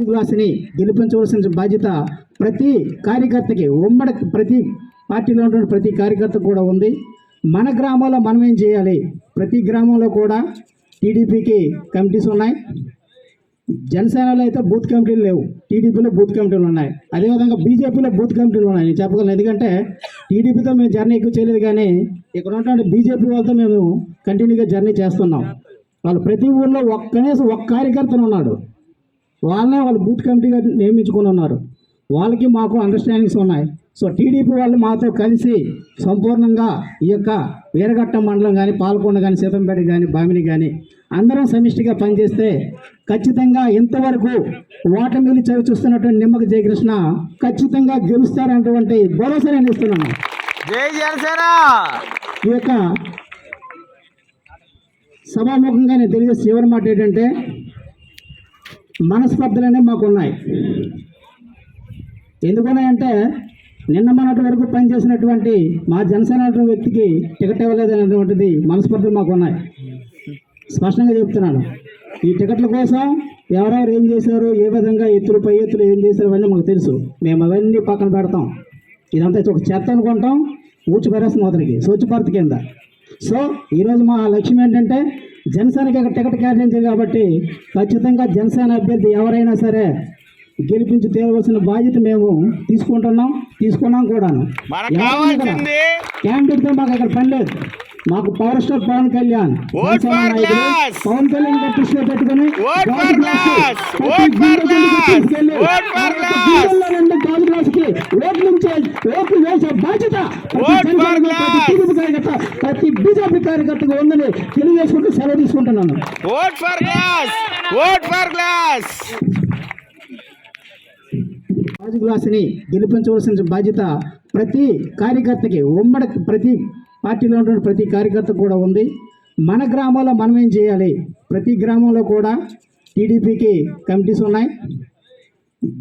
గాజు గ్లాసుని గెలిపించవలసిన బాధ్యత ప్రతి కార్యకర్తకి, ఉమ్మడి ప్రతి పార్టీలో ఉన్నటువంటి ప్రతి కార్యకర్తకు కూడా ఉంది. మన గ్రామంలో మనం ఏం చేయాలి? ప్రతి గ్రామంలో కూడా టీడీపీకి కమిటీస్ ఉన్నాయి. జనసేనలో అయితే బూత్ కమిటీలు లేవు, టీడీపీలో బూత్ కమిటీలు ఉన్నాయి. అదేవిధంగా బీజేపీలో బూత్ కమిటీలు ఉన్నాయి. నేను చెప్పగలను, ఎందుకంటే టీడీపీతో మేము జర్నీ ఎక్కువ చేయలేదు, కానీ ఇక్కడ ఉన్నటువంటి బీజేపీ వాళ్ళతో మేము కంటిన్యూగా జర్నీ చేస్తున్నాం. వాళ్ళు ప్రతి ఊళ్ళో కనీసం ఒక్క కార్యకర్తను ఉన్నాడు, వాళ్ళనే వాళ్ళు బూత్ కమిటీగా నియమించుకొని ఉన్నారు. వాళ్ళకి మాకు అండర్స్టాండింగ్స్ ఉన్నాయి. సో టీడీపీ వాళ్ళు మాతో కలిసి సంపూర్ణంగా ఈ యొక్క వీరఘట్టం మండలం కానీ, పాలకొండ కానీ, సీతంపేట కానీ, బామిని కానీ అందరం సమిష్టిగా పనిచేస్తే ఖచ్చితంగా ఇంతవరకు ఓటమిని చవి చూస్తున్నటువంటి నిమ్మక జయకృష్ణ ఖచ్చితంగా గెలుస్తారన్నటువంటి భరోసా నేను ఇస్తున్నాను. ఈ యొక్క సభాముఖంగా నేను తెలియజేసే చివరి మాట ఏంటంటే, మనస్పర్ధలనే మాకు ఉన్నాయి. ఎందుకున్నాయంటే, నిన్న మొన్నటి వరకు పనిచేసినటువంటి మా జనసేన వ్యక్తికి టికెట్ ఇవ్వలేదనేటువంటిది మనస్పర్ధలు మాకు ఉన్నాయి. స్పష్టంగా చెప్తున్నాను. ఈ టికెట్ల కోసం ఎవరెవరు ఏం చేశారు, ఏ విధంగా ఎత్తులు పై ఎత్తులు ఏం చేశారు అవన్నీ మాకు తెలుసు. మేము అవన్నీ పక్కన పెడతాం. ఇదంతా ఒక చెత్త అనుకుంటాం, ఊచి పరేస్తాం అతనికి స్వచ్ఛ భారత్ కింద. సో ఈరోజు మా లక్ష్యం ఏంటంటే, జనసేనకి టికెట్ కేటాయించారు కాబట్టి ఖచ్చితంగా జనసేన అభ్యర్థి ఎవరైనా సరే గెలిపించి తీరవలసిన బాధ్యత మేము తీసుకున్నాం కూడా. క్యాండిడేట్తో మాకు అక్కడ పని లేదు. మాకు పవర్ స్టార్ పవన్ కళ్యాణ్ గారు దృష్టిలో పెట్టుకుని గాజు గ్లాసుకి ఓట్లు వేసే బాధ్యత ప్రతి బీజేపీ కార్యకర్తగా ఉందని తెలియజేసుకుంటూ సెలవు తీసుకుంటున్నాను. గాజు గ్లాసుని గెలిపించవలసిన బాధ్యత ప్రతి కార్యకర్తకి, ఉమ్మడి ప్రతి పార్టీలో ఉన్నటువంటి ప్రతి కార్యకర్తకు కూడా ఉంది. మన గ్రామంలో మనం ఏం చేయాలి? ప్రతి గ్రామంలో కూడా టీడీపీకి కమిటీస్ ఉన్నాయి.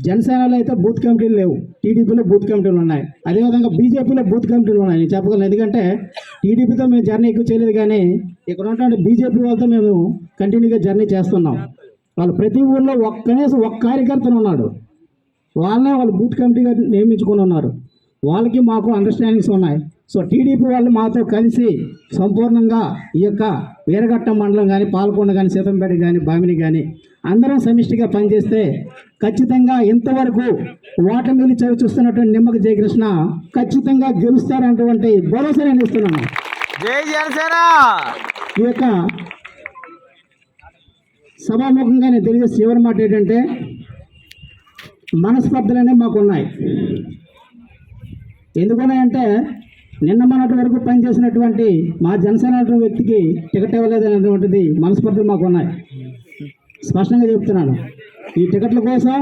జనసేనలో అయితే బూత్ కమిటీలు లేవు, టీడీపీలో బూత్ కమిటీలు ఉన్నాయి. అదేవిధంగా బీజేపీలో బూత్ కమిటీలు ఉన్నాయి. నేను చెప్పగలను, ఎందుకంటే టీడీపీతో మేము జర్నీ ఎక్కువ చేయలేదు, కానీ ఇక్కడ ఉన్నటువంటి బీజేపీ వాళ్ళతో మేము కంటిన్యూగా జర్నీ చేస్తున్నాం. వాళ్ళు ప్రతి ఊళ్ళో కనీసం ఒక్క కార్యకర్తను ఉన్నాడు, వాళ్ళనే వాళ్ళు బూత్ కమిటీగా నియమించుకొని ఉన్నారు. వాళ్ళకి మాకు అండర్స్టాండింగ్స్ ఉన్నాయి. సో టీడీపీ వాళ్ళు మాతో కలిసి సంపూర్ణంగా ఈ యొక్క వీరఘట్టం మండలం కానీ, పాలకొండ కానీ, సీతంపేట కానీ, బామిని కానీ అందరం సమిష్టిగా పనిచేస్తే ఖచ్చితంగా ఇంతవరకు ఓటమిని చవి చూస్తున్నటువంటి నిమ్మక జయకృష్ణ ఖచ్చితంగా గెలుస్తారన్నటువంటి భరోసా నేను ఇస్తున్నాను. ఈ యొక్క సభాముఖంగా నేను తెలియజేసే చివరి మాట ఏంటంటే, మనస్పర్ధలనే మాకు ఉన్నాయి. ఎందుకున్నాయంటే, నిన్న మొన్నటి వరకు పనిచేసినటువంటి మా జనసేన వ్యక్తికి టికెట్ ఇవ్వలేదనేటువంటిది మనస్పర్ధలు మాకు ఉన్నాయి. స్పష్టంగా చెప్తున్నాను. ఈ టికెట్ల కోసం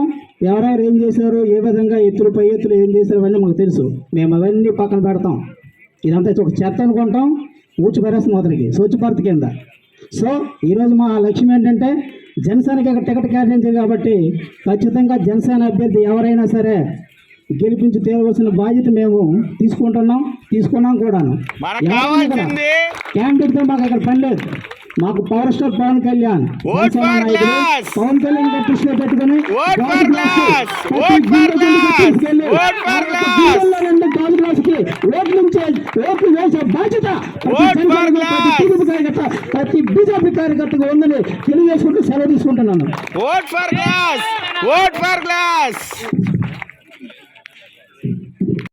ఎవరెవరు ఏం చేశారు, ఏ విధంగా ఎత్తులు పై ఎత్తులు ఏం చేశారు అవన్నీ మాకు తెలుసు. మేము అవన్నీ పక్కన పెడతాం. ఇదంతా ఒక చెత్త అనుకుంటాం, ఊచి పరేస్తాం అతనికి స్వచ్ఛ భారత్ కింద. సో ఈరోజు మా లక్ష్యం ఏంటంటే, జనసేనకి టికెట్ కేటాయించారు కాబట్టి ఖచ్చితంగా జనసేన అభ్యర్థి ఎవరైనా సరే గెలిపించి తీరవలసిన బాధ్యత మేము తీసుకున్నాం కూడా. క్యాండిడేట్తో మాకు అక్కడ పని లేదు. మాకు పవర్ స్టార్ పవన్ కళ్యాణ్ గారు దృష్టిలో పెట్టుకుని గాజు గ్లాసుకి ఓట్లు వేసే బాధ్యత ప్రతి బీజేపీ కార్యకర్తగా ఉందని తెలియజేసుకుంటూ సెలవు తీసుకుంటున్నాను.